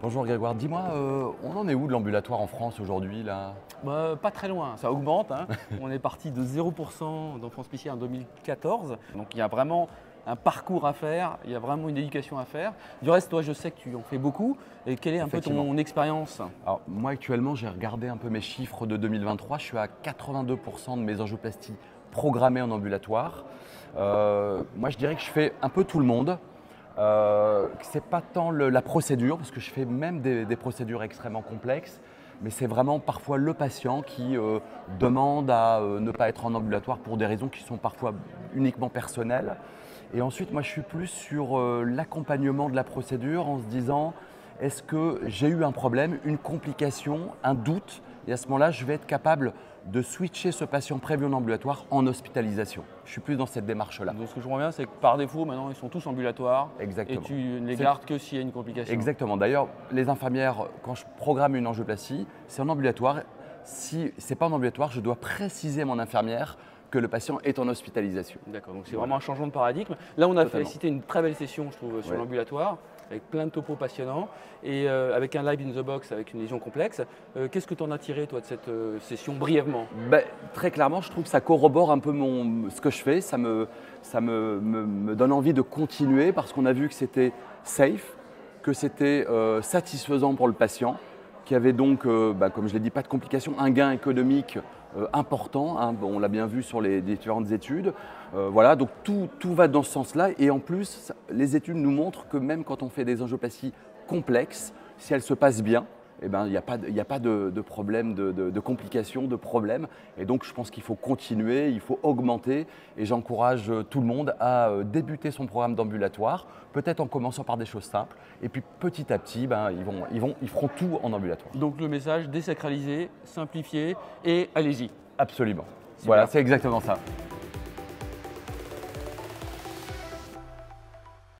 Bonjour Grégoire, dis-moi, on en est où de l'ambulatoire en France aujourd'hui là? Pas très loin, ça augmente, hein. On est parti de 0% d'enfants spéciaux en 2014. Donc il y a vraiment un parcours à faire, il y a vraiment une éducation à faire. Du reste, toi, je sais que tu en fais beaucoup. Et quelle est un peu Effectivement. ton expérience? Alors moi actuellement j'ai regardé un peu mes chiffres de 2023, je suis à 82% de mes angioplasties programmées en ambulatoire. Moi je dirais que je fais un peu tout le monde. C'est pas tant la procédure, parce que je fais même des procédures extrêmement complexes, mais c'est vraiment parfois le patient qui demande à ne pas être en ambulatoire pour des raisons qui sont parfois uniquement personnelles. Et ensuite, moi je suis plus sur l'accompagnement de la procédure en se disant, est-ce que j'ai eu un problème, une complication, un doute? Et à ce moment-là, je vais être capable de switcher ce patient prévu en ambulatoire en hospitalisation. Je suis plus dans cette démarche-là. Donc ce que je comprends bien, c'est que par défaut, maintenant, ils sont tous ambulatoires. Exactement. Et tu ne les gardes que s'il y a une complication. Exactement. D'ailleurs, les infirmières, quand je programme une angioplastie, c'est en ambulatoire. Si ce n'est pas en ambulatoire, je dois préciser à mon infirmière que le patient est en hospitalisation. D'accord, donc c'est vraiment un changement de paradigme. Là, on a Totalement. cité une très belle session, je trouve, sur l'ambulatoire, avec plein de topos passionnants, et avec un live in the box, avec une lésion complexe. Qu'est-ce que tu en as tiré, toi, de cette session, brièvement? Très clairement, je trouve que ça corrobore un peu ce que je fais. Ça me donne envie de continuer parce qu'on a vu que c'était safe, que c'était satisfaisant pour le patient, qu'il y avait donc, comme je l'ai dit, pas de complications, un gain économique important, hein. Bon, on l'a bien vu sur les différentes études. Voilà, donc tout va dans ce sens-là. Et en plus, les études nous montrent que même quand on fait des angioplasties complexes, si elles se passent bien, eh ben, il n'y a pas de problème, de complications, de problèmes. Et donc, je pense qu'il faut continuer, il faut augmenter. Et j'encourage tout le monde à débuter son programme d'ambulatoire, peut-être en commençant par des choses simples. Et puis, petit à petit, ils feront tout en ambulatoire. Donc le message, désacraliser, simplifier et allez-y. Absolument. Super. Voilà, c'est exactement ça.